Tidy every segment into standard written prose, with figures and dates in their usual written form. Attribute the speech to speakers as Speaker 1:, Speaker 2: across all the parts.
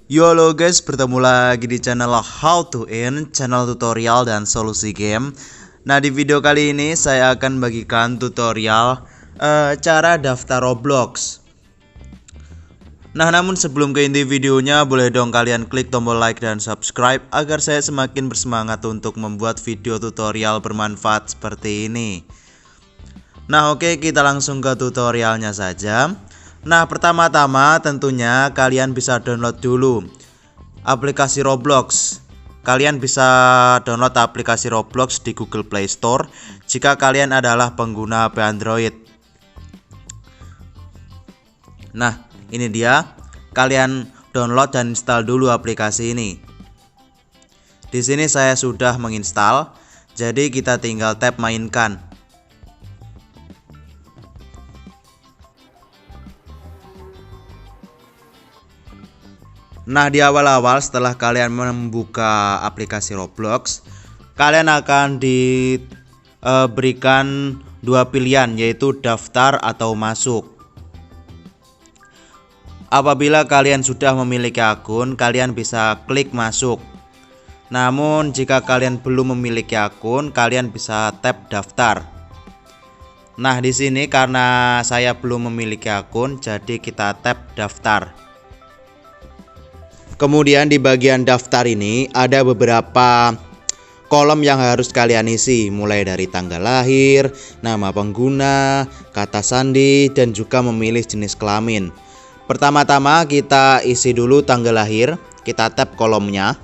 Speaker 1: Yo halo guys, bertemu lagi di channel How to Earn, channel tutorial dan solusi game. Nah, di video kali ini saya akan bagikan tutorial cara daftar Roblox. Nah, namun sebelum ke inti videonya, boleh dong kalian klik tombol like dan subscribe agar saya semakin bersemangat untuk membuat video tutorial bermanfaat seperti ini. Nah, oke, kita langsung ke tutorialnya saja. Nah, pertama-tama tentunya kalian bisa download dulu aplikasi Roblox. Kalian bisa download aplikasi Roblox di Google Play Store jika kalian adalah pengguna HP Android. Nah, ini dia. Kalian download dan install dulu aplikasi ini. Di sini saya sudah menginstal, jadi kita tinggal tap mainkan. Nah, di awal-awal setelah kalian membuka aplikasi Roblox, kalian akan diberikan dua pilihan, yaitu daftar atau masuk. Apabila kalian sudah memiliki akun, kalian bisa klik masuk. Namun jika kalian belum memiliki akun, kalian bisa tap daftar. Nah, di sini karena saya belum memiliki akun, jadi kita tap daftar. Kemudian di bagian daftar ini ada beberapa kolom yang harus kalian isi, mulai dari tanggal lahir, nama pengguna, kata sandi, dan juga memilih jenis kelamin. Pertama-tama kita isi dulu tanggal lahir, kita tap kolomnya.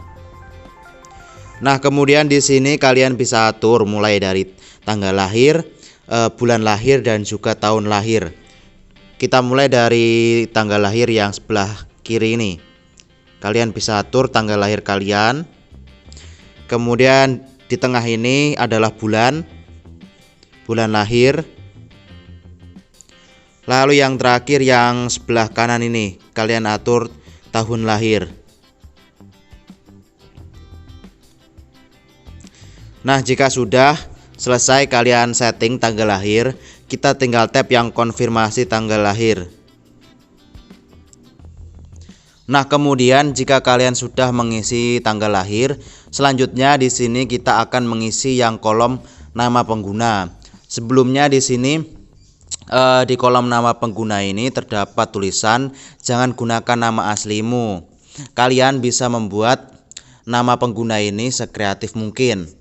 Speaker 1: Nah, kemudian di sini kalian bisa atur mulai dari tanggal lahir, bulan lahir, dan juga tahun lahir. Kita mulai dari tanggal lahir yang sebelah kiri ini. Kalian bisa atur tanggal lahir kalian. Kemudian di tengah ini adalah bulan lahir. Lalu yang terakhir yang sebelah kanan ini, kalian atur tahun lahir. Nah, jika sudah selesai kalian setting tanggal lahir, kita tinggal tap yang konfirmasi tanggal lahir. Nah, kemudian jika kalian sudah mengisi tanggal lahir, selanjutnya di sini kita akan mengisi yang kolom nama pengguna. Sebelumnya di sini di kolom nama pengguna ini terdapat tulisan jangan gunakan nama aslimu. Kalian bisa membuat nama pengguna ini sekreatif mungkin.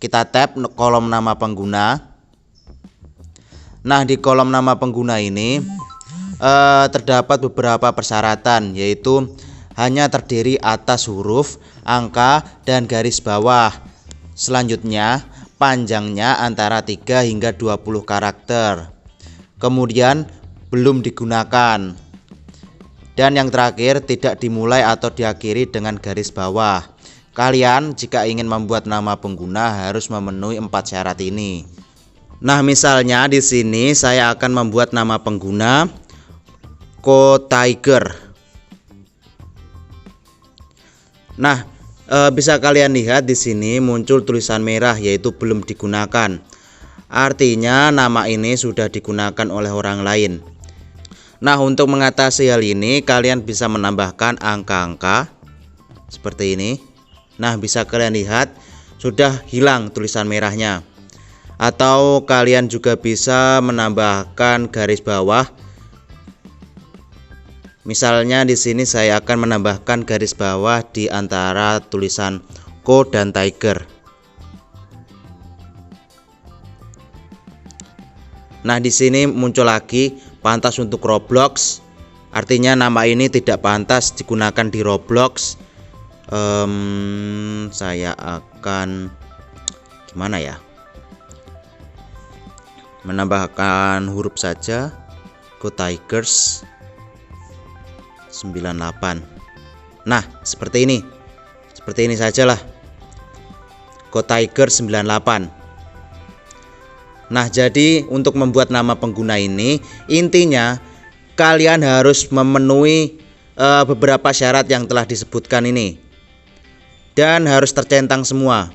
Speaker 1: Kita tap kolom nama pengguna. Nah, di kolom nama pengguna ini terdapat beberapa persyaratan, yaitu hanya terdiri atas huruf, angka, dan garis bawah. Selanjutnya panjangnya antara 3 hingga 20 karakter. Kemudian belum digunakan. Dan yang terakhir tidak dimulai atau diakhiri dengan garis bawah. Kalian jika ingin membuat nama pengguna harus memenuhi 4 syarat ini. Nah, misalnya di sini saya akan membuat nama pengguna Tiger. Nah, bisa kalian lihat di sini muncul tulisan merah, yaitu belum digunakan. Artinya nama ini sudah digunakan oleh orang lain. Nah, untuk mengatasi hal ini kalian bisa menambahkan angka-angka seperti ini. Nah, bisa kalian lihat sudah hilang tulisan merahnya. Atau kalian juga bisa menambahkan garis bawah. Misalnya di sini saya akan menambahkan garis bawah di antara tulisan Co dan Tiger. Nah, di sini muncul lagi pantas untuk Roblox. Artinya nama ini tidak pantas digunakan di Roblox. Saya akan gimana ya? Menambahkan huruf saja, Co Tigers 98. Nah, seperti ini sajalah, Co Tiger 98. Nah, jadi untuk membuat nama pengguna ini intinya kalian harus memenuhi beberapa syarat yang telah disebutkan ini dan harus tercentang semua.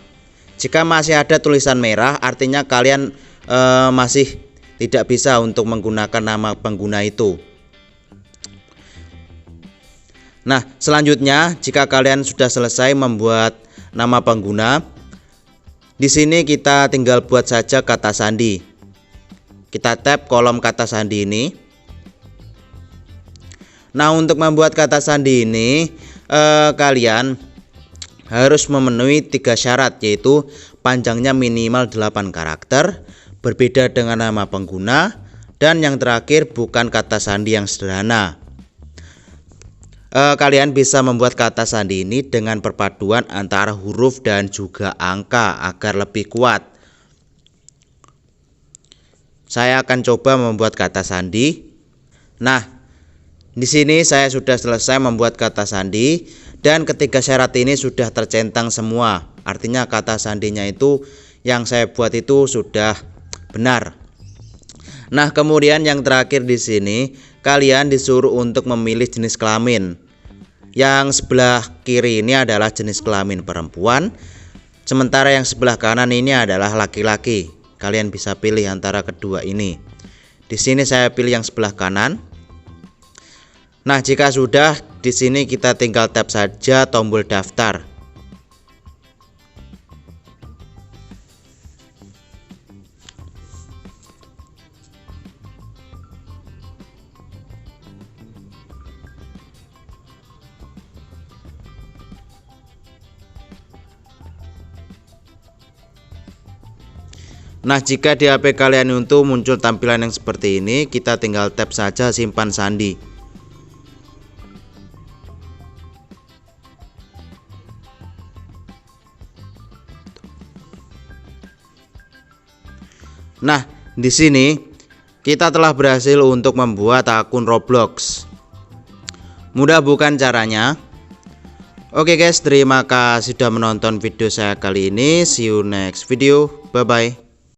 Speaker 1: Jika masih ada tulisan merah, artinya kalian masih tidak bisa untuk menggunakan nama pengguna itu. Nah, selanjutnya jika kalian sudah selesai membuat nama pengguna, di sini kita tinggal buat saja kata sandi. Kita tap kolom kata sandi ini. Nah, untuk membuat kata sandi ini kalian harus memenuhi 3 syarat, yaitu panjangnya minimal 8 karakter, berbeda dengan nama pengguna, dan yang terakhir bukan kata sandi yang sederhana. Kalian bisa membuat kata sandi ini dengan perpaduan antara huruf dan juga angka agar lebih kuat. Saya akan coba membuat kata sandi. Nah, di sini saya sudah selesai membuat kata sandi dan ketiga syarat ini sudah tercentang semua. Artinya kata sandinya itu yang saya buat itu sudah benar. Nah, kemudian yang terakhir di sini kalian disuruh untuk memilih jenis kelamin. Yang sebelah kiri ini adalah jenis kelamin perempuan, sementara yang sebelah kanan ini adalah laki-laki. Kalian bisa pilih antara kedua ini. Di sini saya pilih yang sebelah kanan. Nah, jika sudah, di sini kita tinggal tap saja tombol daftar. Nah, jika di HP kalian itu muncul tampilan yang seperti ini, kita tinggal tap saja simpan sandi. Nah, di sini kita telah berhasil untuk membuat akun Roblox. Mudah bukan caranya? Oke guys, terima kasih sudah menonton video saya kali ini. See you next video. Bye bye.